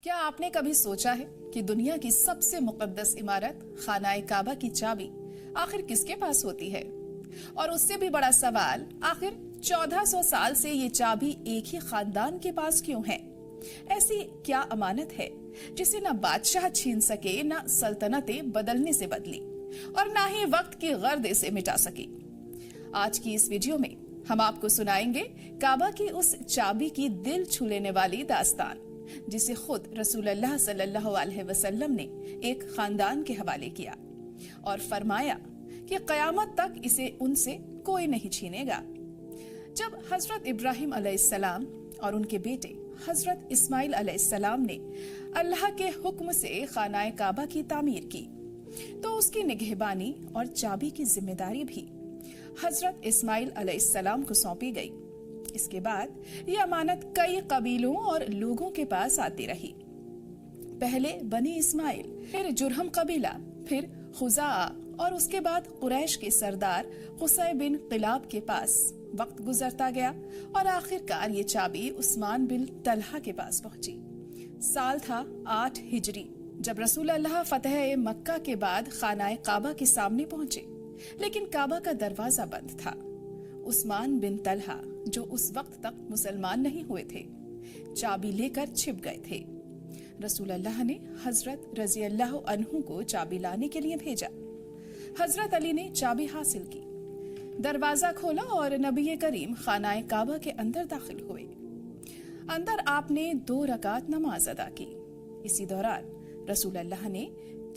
کیا آپ نے کبھی سوچا ہے کہ دنیا کی سب سے مقدس عمارت خانہ کعبہ کی چابی آخر کس کے پاس ہوتی ہے؟ اور اس سے بھی بڑا سوال، آخر 1400 سال سے یہ چابی ایک ہی خاندان کے پاس کیوں ہے؟ ایسی کیا امانت ہے جسے نہ بادشاہ چھین سکے، نہ سلطنتیں بدلنے سے بدلی، اور نہ ہی وقت کی غرد سے مٹا سکی؟ آج کی اس ویڈیو میں ہم آپ کو سنائیں گے کعبہ کی اس چابی کی دل چھو لینے والی داستان، جسے خود رسول اللہ صلی اللہ علیہ وسلم نے ایک خاندان کے حوالے کیا اور فرمایا کہ قیامت تک اسے ان سے کوئی نہیں چھینے گا۔ جب حضرت ابراہیم علیہ السلام اور ان کے بیٹے حضرت اسماعیل علیہ السلام نے اللہ کے حکم سے خانہ کعبہ کی تعمیر کی، تو اس کی نگہبانی اور چابی کی ذمہ داری بھی حضرت اسماعیل علیہ السلام کو سونپی گئی۔ اس کے بعد یہ امانت کئی قبیلوں اور لوگوں کے پاس آتی رہی۔ پہلے بنی اسماعیل، پھر جرہم قبیلہ، پھر خزاعہ، اور اس کے بعد قریش کے سردار قصی بن قلاب کے پاس وقت گزرتا گیا اور آخر کار یہ چابی عثمان بن طلحہ کے پاس پہنچی۔ سال تھا 8 ہجری جب رسول اللہ فتح مکہ کے بعد خانہ کعبہ کے سامنے پہنچے، لیکن کعبہ کا دروازہ بند تھا۔ عثمان بن طلحہ، جو اس وقت تک مسلمان نہیں ہوئے تھے، چابی لے کر چھپ گئے تھے۔ رسول اللہ نے حضرت رضی اللہ عنہ کو چابی لانے کے لیے بھیجا۔ حضرت علی نے چابی حاصل کی، دروازہ کھولا اور نبی کریم خانہ کعبہ کے اندر داخل ہوئے۔ اندر آپ نے 2 رکعت نماز ادا کی۔ اسی دوران رسول اللہ نے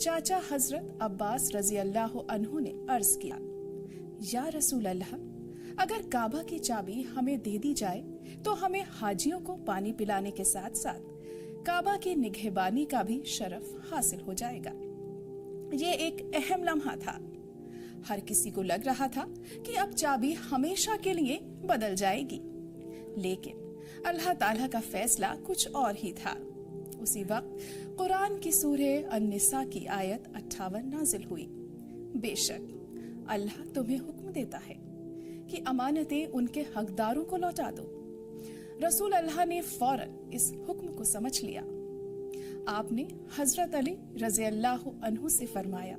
چاچا حضرت عباس رضی اللہ عنہ نے عرض کیا، یا رسول اللہ، اگر کعبہ کی چابی ہمیں دے دی جائے تو ہمیں حاجیوں کو پانی پلانے کے ساتھ ساتھ کعبہ کی نگہبانی کا بھی شرف حاصل ہو جائے گا۔ یہ ایک اہم لمحہ تھا۔ ہر کسی کو لگ رہا تھا کہ اب چابی ہمیشہ کے لیے بدل جائے گی، لیکن اللہ تعالیٰ کا فیصلہ کچھ اور ہی تھا۔ اسی وقت قرآن کی سورہ النساء کی آیت 58 نازل ہوئی، بے شک اللہ تمہیں حکم دیتا ہے کہ امانتیں ان کے حقداروں کو لوٹا دو۔ رسول اللہ نے فوراً اس حکم کو سمجھ لیا۔ آپ نے حضرت علی رضی اللہ عنہ سے فرمایا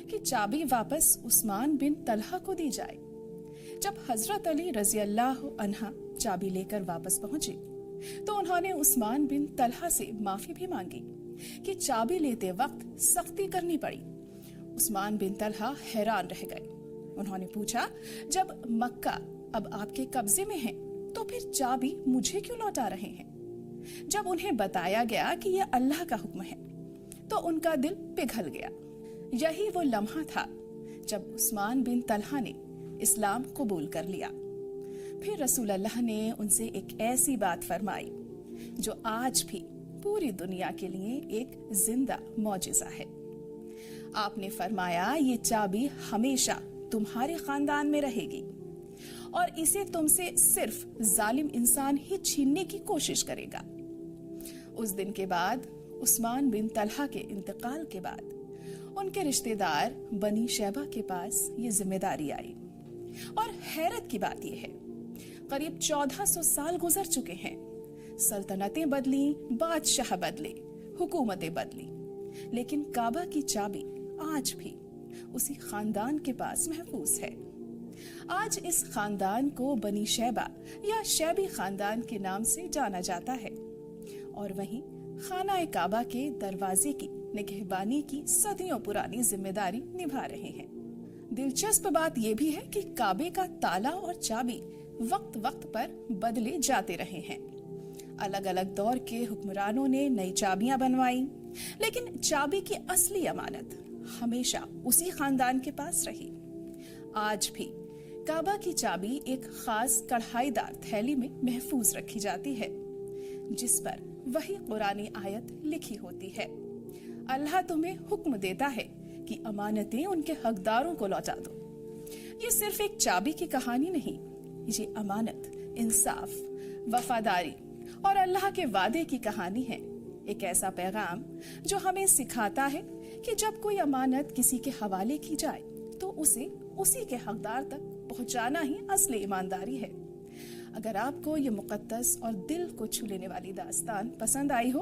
کہ چابی واپس عثمان بن طلحہ کو دی جائے۔ جب حضرت علی رضی اللہ عنہ چابی لے کر واپس پہنچے تو انہوں نے عثمان بن طلحہ سے معافی بھی مانگی کہ چابی لیتے وقت سختی کرنی پڑی۔ عثمان بن طلحہ حیران رہ گئے۔ انہوں نے پوچھا، جب مکہ اب آپ کے قبضے میں ہے تو پھر چابی مجھے کیوں لوٹا رہے ہیں؟ جب انہیں بتایا گیا کہ یہ اللہ کا حکم ہے تو ان کا دل پگھل گیا۔ یہی وہ لمحہ تھا جب عثمان بن طلحہ نے اسلام قبول کر لیا۔ پھر رسول اللہ نے ان سے ایک ایسی بات فرمائی جو آج بھی پوری دنیا کے لیے ایک زندہ معجزہ ہے۔ آپ نے فرمایا، یہ چابی ہمیشہ تمہارے خاندان میں رہے گی اور اسے تم سے صرف ظالم انسان ہی چھیننے کی کوشش کرے گا۔ اس دن کے بعد عثمان بن طلحہ کے انتقال کے بعد ان کے رشتہ دار بنی شیبہ کے پاس یہ ذمہ داری آئی، اور حیرت کی بات یہ ہے، قریب 1400 سال گزر چکے ہیں، سلطنتیں بدلیں، بادشاہ بدلے، حکومتیں بدلی، لیکن کعبہ کی چابی آج بھی اسی خاندان کے پاس محفوظ ہے۔ آج اس خاندان کو بنی شیبہ یا شیبی خاندان کے نام سے جانا جاتا ہے، اور وہیں خانہ کعبہ کے دروازے کی نگہبانی کی صدیوں پرانی ذمہ داری نبھا رہے ہیں۔ دلچسپ بات یہ بھی ہے کہ کعبے کا تالا اور چابی وقت وقت پر بدلے جاتے رہے ہیں۔ الگ الگ دور کے حکمرانوں نے نئی چابیاں بنوائیں، لیکن چابی کی اصلی امانت ہمیشہ اسی خاندان کے پاس رہی۔ آج بھی کعبہ کی چابی ایک خاص کڑھائی دار تھیلی میں محفوظ رکھی جاتی ہے، جس پر وہی قرآنی آیت لکھی ہوتی ہے، اللہ تمہیں حکم دیتا ہے کہ امانتیں ان کے حقداروں کو لوٹا دو۔ یہ صرف ایک چابی کی کہانی نہیں، یہ امانت، انصاف، وفاداری اور اللہ کے وعدے کی کہانی ہے۔ ایک ایسا پیغام جو ہمیں سکھاتا ہے کہ جب کوئی امانت کسی کے حوالے کی جائے تو اسے اسی کے حقدار تک پہنچانا ہی اصل ایمانداری ہے۔ اگر آپ کو یہ مقدس اور دل کو چھو لینے والی داستان پسند آئی ہو